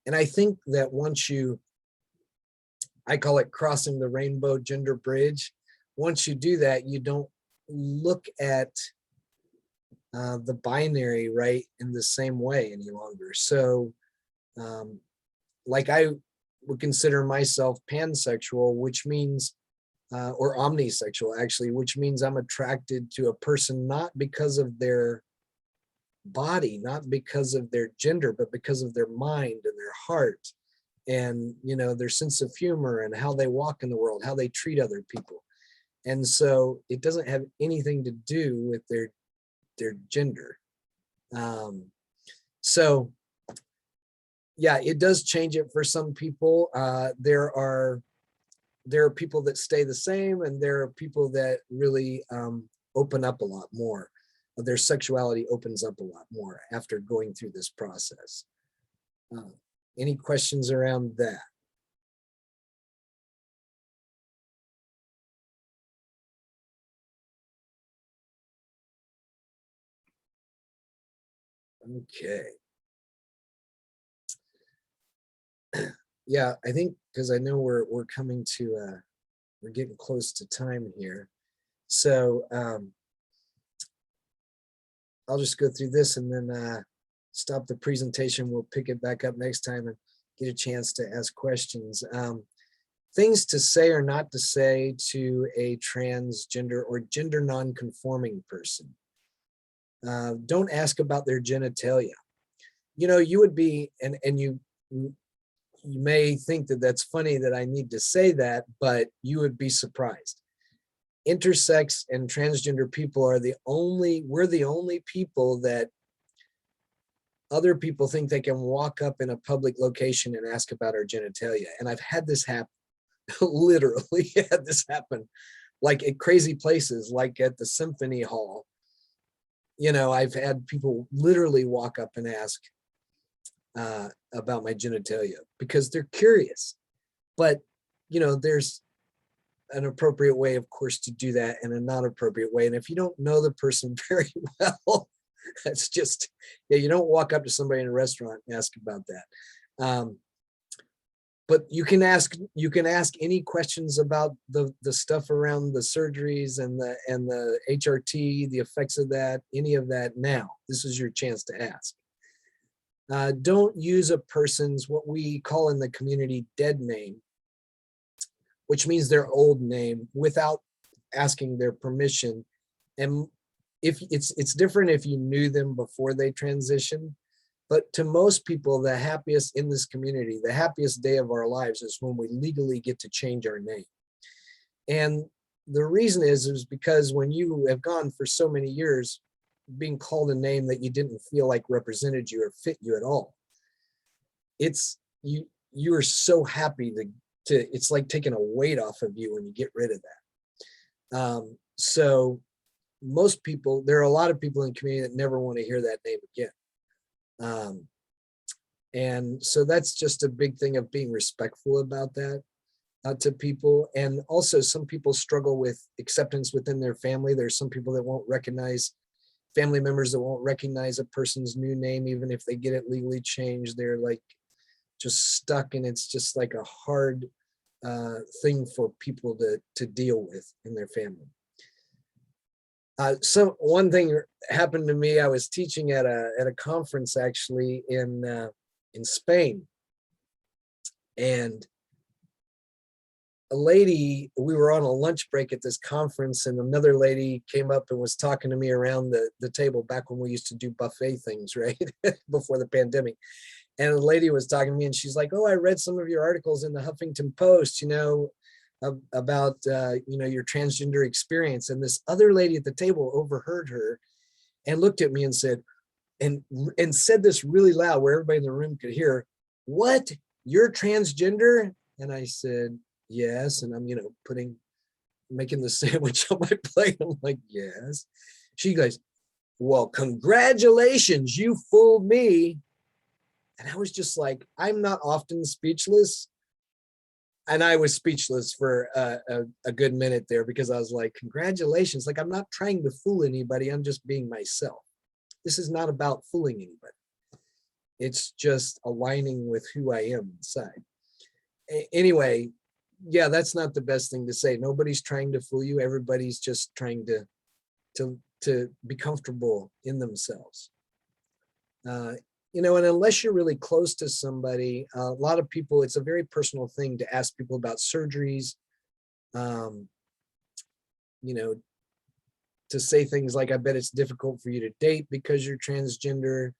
Speaker 2: And I think that once I call it crossing the rainbow gender bridge. Once you do that, you don't look at the binary, right, in the same way any longer. So like I would consider myself pansexual, which means, or omnisexual actually, which means I'm attracted to a person not because of their body, not because of their gender, but because of their mind and their heart and their sense of humor and how they walk in the world, how they treat other people. And so it doesn't have anything to do with their gender. So yeah, it does change it for some people. There are people that stay the same, and there are people that really open up a lot more. Their sexuality opens up a lot more after going through this process. Any questions around that? Okay. Yeah, I think because I know we're coming to we're getting close to time here, so I'll just go through this and then stop the presentation. We'll pick it back up next time and get a chance to ask questions. Things to say or not to say to a transgender or gender non-conforming person. Don't ask about their genitalia. You would be, and you may think that that's funny that I need to say that, but you would be surprised. Intersex and transgender people are we're the only people that other people think they can walk up in a public location and ask about our genitalia. And I've had this happen, literally had this happen, like at crazy places, like at the symphony hall. I've had people literally walk up and ask about my genitalia because they're curious. But there's an appropriate way, of course, to do that, and a not appropriate way. And if you don't know the person very well, that's just, you don't walk up to somebody in a restaurant and ask about that. But you can ask any questions about the stuff around the surgeries and the HRT, the effects of that, any of that now. This is your chance to ask. Don't use a person's, what we call in the community, dead name, which means their old name, without asking their permission. And if it's different if you knew them before they transitioned, but to most people, the happiest in this community, the happiest day of our lives is when we legally get to change our name. And the reason is because when you have gone for so many years being called a name that you didn't feel like represented you or fit you at all, it's you are so happy to it's like taking a weight off of you when you get rid of that. So most people, there are a lot of people in the community that never want to hear that name again. And so that's just a big thing of being respectful about that to people. And also some people struggle with acceptance within their family. There's some people that won't recognize, family members that won't recognize a person's new name, even if they get it legally changed. They're like just stuck, and it's just like a hard thing for people to deal with in their family. So one thing happened to me. I was teaching at a conference actually in Spain, and a lady, we were on a lunch break at this conference, and another lady came up and was talking to me around the table back when we used to do buffet things, right? Before the pandemic. And the lady was talking to me, and she's like, "Oh, I read some of your articles in the Huffington Post, about your transgender experience." And this other lady at the table overheard her and looked at me and said, and said this really loud where everybody in the room could hear, "What? You're transgender?" And I said, "Yes." And I'm, making the sandwich on my plate. I'm like, "Yes." She goes, "Well, congratulations, you fooled me." And I was just like, I'm not often speechless. And I was speechless for a good minute there, because I was like, congratulations. Like, I'm not trying to fool anybody. I'm just being myself. This is not about fooling anybody. It's just aligning with who I am inside. Anyway, yeah, that's not the best thing to say. Nobody's trying to fool you. Everybody's just trying to be comfortable in themselves. And unless you're really close to somebody, a lot of people, it's a very personal thing to ask people about surgeries, to say things like, "I bet it's difficult for you to date because you're transgender."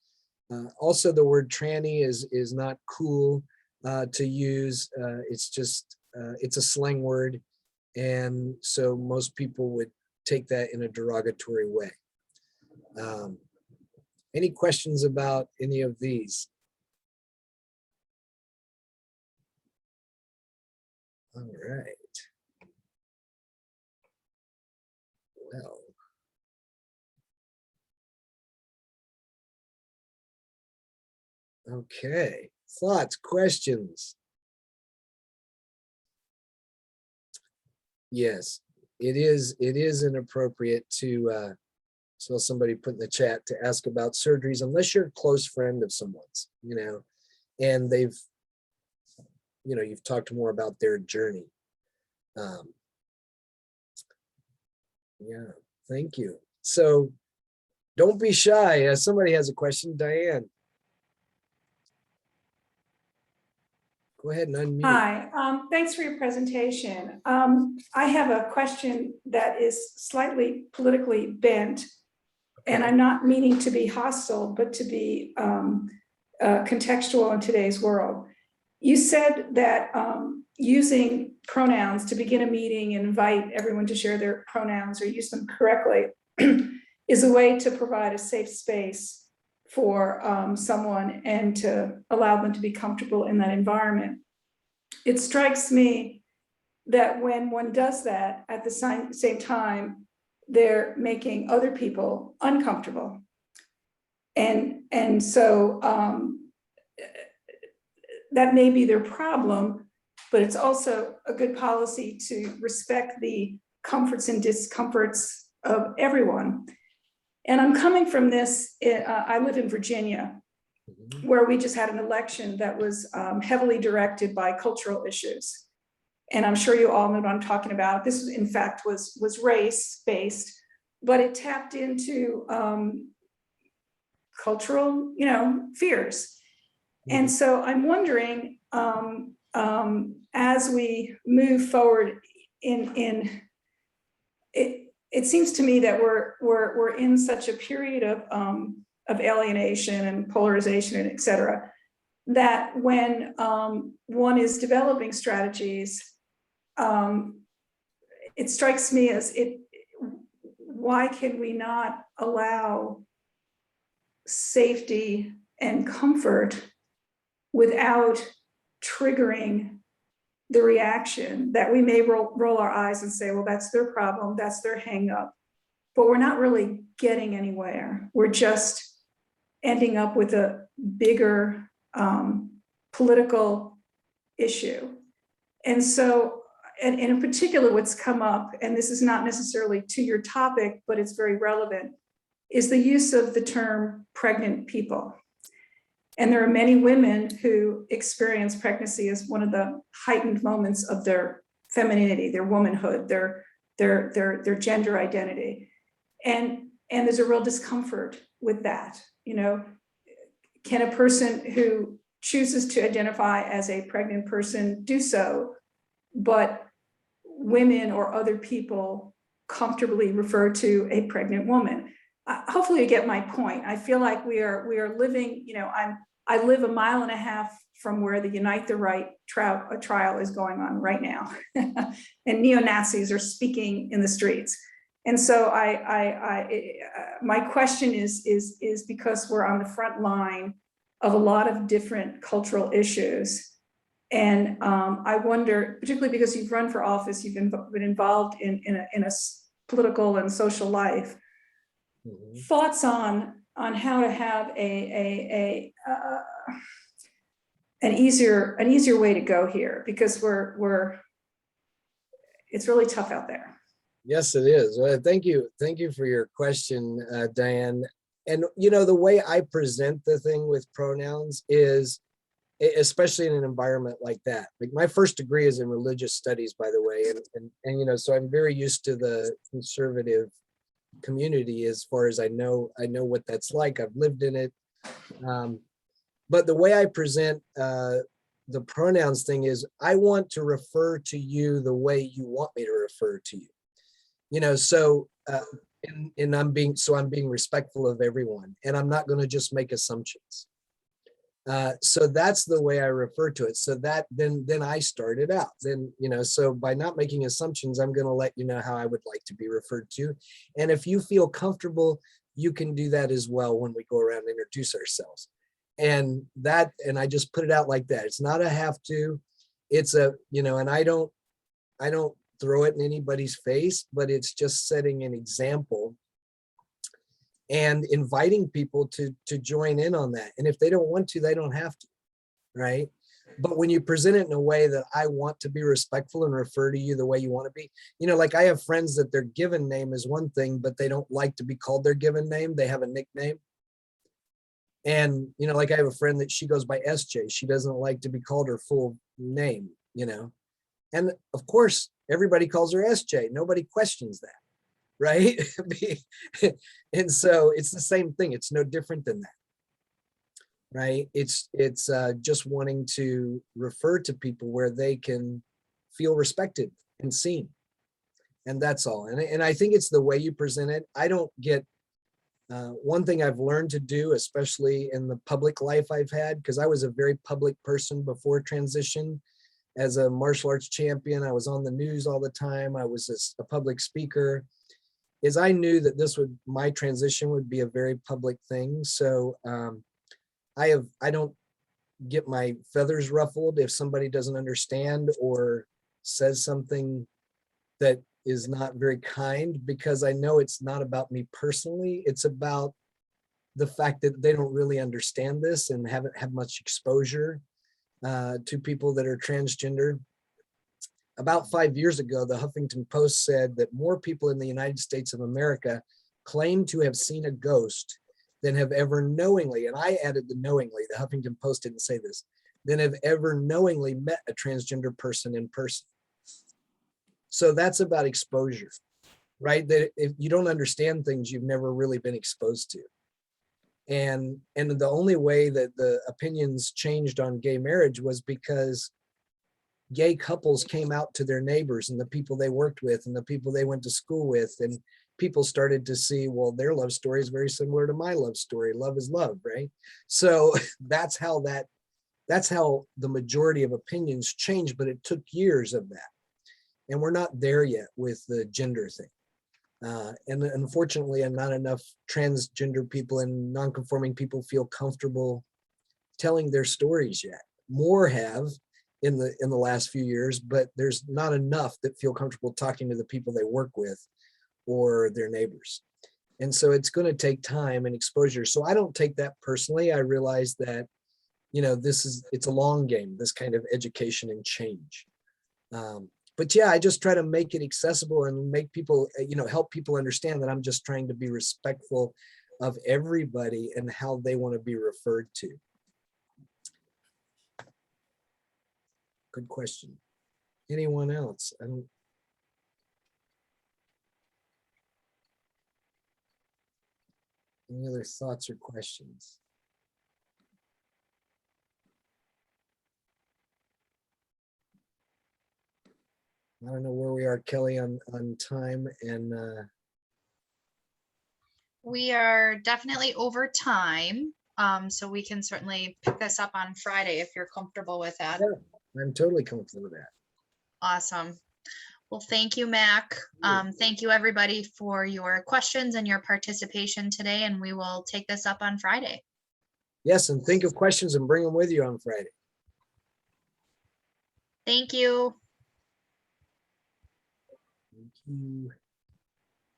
Speaker 2: Also, the word tranny is not cool. to use. It's just, it's a slang word. And so most people would take that in a derogatory way. Any questions about any of these? All right. Well. Okay. Thoughts, questions? Yes, it is inappropriate to so somebody put in the chat to ask about surgeries unless you're a close friend of someone's, and they've, you've talked more about their journey. Yeah, thank you. So don't be shy. Somebody has a question, Diane. Go ahead and unmute.
Speaker 4: Hi, thanks for your presentation. I have a question that is slightly politically bent, and I'm not meaning to be hostile, but to be contextual in today's world. You said that using pronouns to begin a meeting and invite everyone to share their pronouns or use them correctly is a way to provide a safe space for someone and to allow them to be comfortable in that environment. It strikes me that when one does that, at the same time, they're making other people uncomfortable. And so that may be their problem, but it's also a good policy to respect the comforts and discomforts of everyone. And I'm coming from this, I live in Virginia, where we just had an election that was heavily directed by cultural issues. And I'm sure you all know what I'm talking about. This, in fact, was race-based, but it tapped into cultural, fears. And so I'm wondering, as we move forward it seems to me that we're in such a period of alienation and polarization and et cetera, that when one is developing strategies, it strikes me as why can we not allow safety and comfort without triggering the reaction that we may roll our eyes and say, well, that's their problem, that's their hang up, but we're not really getting anywhere. We're just ending up with a bigger political issue. And so, and in particular, what's come up, and this is not necessarily to your topic, but it's very relevant, is the use of the term pregnant people. And there are many women who experience pregnancy as one of the heightened moments of their femininity, their womanhood, their gender identity. And there's a real discomfort with that. Can a person who chooses to identify as a pregnant person do so, but women or other people comfortably refer to a pregnant woman? Hopefully you get my point. I feel like we are living, I live a mile and a half from where the Unite the Right trial is going on right now. And neo-Nazis are speaking in the streets. And so my question is because we're on the front line of a lot of different cultural issues. And I wonder, particularly because you've run for office, you've been involved in a political and social life, thoughts on how to have an easier way to go here, because it's really tough out there.
Speaker 2: Yes, it is. Thank you for your question, Diane. And the way I present the thing with pronouns is, especially in an environment like that. Like my first degree is in religious studies, by the way, and so I'm very used to the conservative community as far as I know what that's like. I've lived in it. But the way I present the pronouns thing is, I want to refer to you the way you want me to refer to you. So and I'm being respectful of everyone, and I'm not going to just make assumptions. So that's the way I refer to it. So that then I started out. Then, so by not making assumptions, I'm going to let you know how I would like to be referred to. And if you feel comfortable, you can do that as well when we go around and introduce ourselves. And I just put it out like that. It's not a have to. It's a, and I don't throw it in anybody's face, but it's just setting an example and inviting people to join in on that. And if they don't want to, they don't have to, right? But when you present it in a way that I want to be respectful and refer to you the way you want to be, like I have friends that their given name is one thing, but they don't like to be called their given name. They have a nickname. And, like I have a friend that she goes by SJ. She doesn't like to be called her full name, and of course, everybody calls her SJ. Nobody questions that. Right. And so it's the same thing. It's no different than that. Right. It's just wanting to refer to people where they can feel respected and seen. And that's all. And I think it's the way you present it. I don't get one thing I've learned to do, especially in the public life I've had, because I was a very public person before transition. As a martial arts champion, I was on the news all the time. I was a public speaker. Is I knew that my transition would be a very public thing. So I don't get my feathers ruffled if somebody doesn't understand or says something that is not very kind, because I know it's not about me personally. It's about the fact that they don't really understand this and haven't had much exposure to people that are transgender. About 5 years ago, the Huffington Post said that more people in the United States of America claim to have seen a ghost than have ever knowingly, and I added the knowingly, the Huffington Post didn't say this, than have ever knowingly met a transgender person in person. So that's about exposure, right? That if you don't understand things you've never really been exposed to. And the only way that the opinions changed on gay marriage was because gay couples came out to their neighbors and the people they worked with and the people they went to school with, and people started to see, well, their love story is very similar to my love story. Love is love, right? So that's how the majority of opinions changed, but it took years of that. And we're not there yet with the gender thing. And unfortunately, not enough transgender people and non-conforming people feel comfortable telling their stories yet. More have in the last few years, but there's not enough that feel comfortable talking to the people they work with or their neighbors. And so it's going to take time and exposure. So I don't take that personally. I realize that, it's a long game, this kind of education and change. But yeah, I just try to make it accessible and make people, help people understand that I'm just trying to be respectful of everybody and how they want to be referred to. Good question. Anyone else? Any other thoughts or questions? I don't know where we are, Kelly, on time, and
Speaker 1: We are definitely over time. So we can certainly pick this up on Friday if you're comfortable with that.
Speaker 2: yeah, I'm totally comfortable with that.
Speaker 1: Awesome. Well, thank you, Mac. Thank you, everybody, for your questions and your participation today, and we will take this up on Friday.
Speaker 2: Yes, and think of questions and bring them with you on Friday.
Speaker 1: Thank you.
Speaker 2: Thank you.